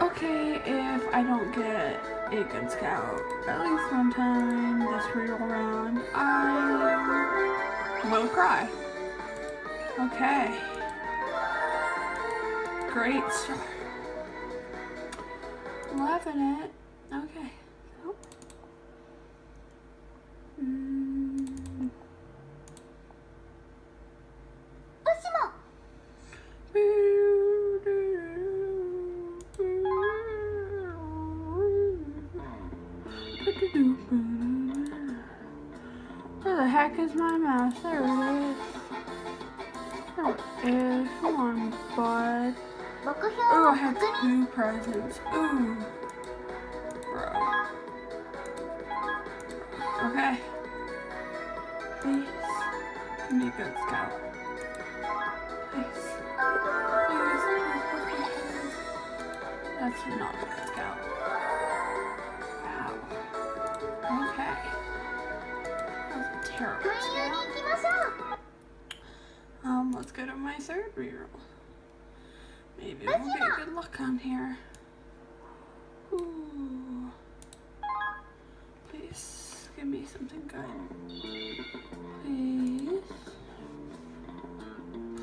Okay, if I don't get a good scout at least one time this reroll round, I will cry. Okay. Great start. Loving it. Okay. So. Where the heck is my mouse? There it is. There it is. Come on, bud. Oh, I have 2 presents. Ooh. Bro. Okay. Please. Give me a good scout. Please. Please, please, please, please. That's not a good scout. Wow. Okay. That was a terrible scout. Let's go to my 3rd reroll. Maybe we'll get good luck on here. Ooh. Please give me something good. Please.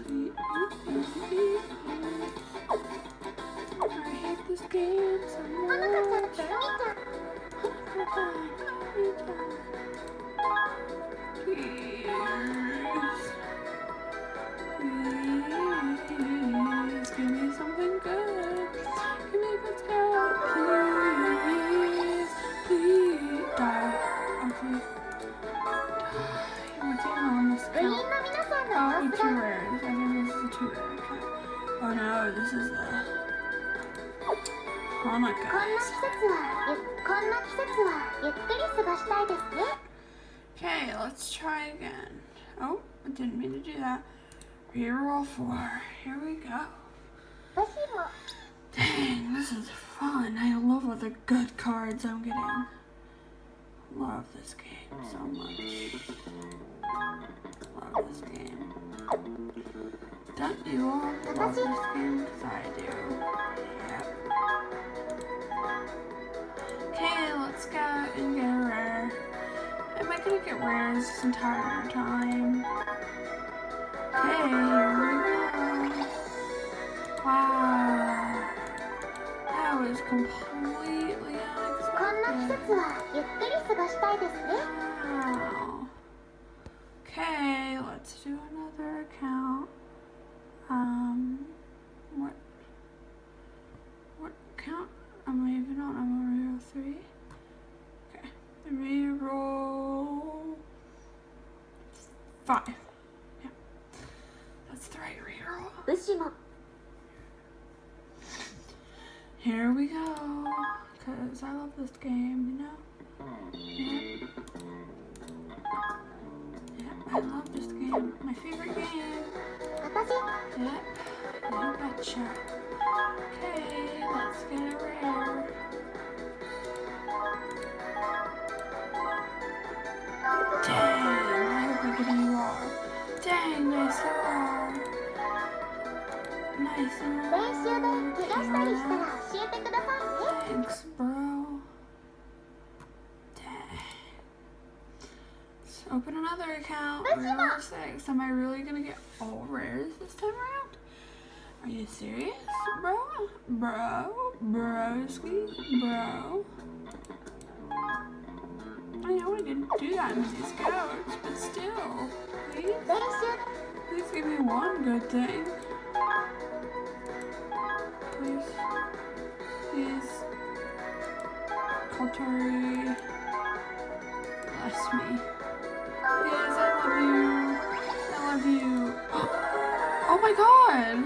Please, please. I hate this game so much. Please. Please give me something good. Give me a good scout. Please. Please. Die. Okay. Die. What's even on this count? Oh, 2 rares. I think this is a 2 rare count. Oh no, this is the Hanukkah. Okay, let's try again. Oh, I didn't mean to do that. Reroll 4. Here we go. Dang, this is fun. I love all the good cards I'm getting. Love this game so much. Love this game. Don't you all love this game? Because I do. Yep. Okay, let's go and get a rare. Am I gonna get rares this entire time? Okay, here we go. Wow. That was completely unexpected. Wow. Okay, let's do another account. What account am I even on? I'm on reroll 3. Okay, reroll 5. Yeah, that's the right reroll. Here we go, because I love this game, you know? Yep. Yep, I love this game. My favorite game. Yep, you betcha. Okay, let's get a rare. Dang, I hope I get a UR. Dang, nice UR. Nice UR. Thanks, bro. Dang. Let's open another account. Reroll 6. Am I really gonna get all rares this time around? Are you serious, bro? Broski, bro. I know I didn't do that with these scouts, but still, please give me one good thing. Please, Kaltari, bless me. Yes, I love you. I love you. Oh my god!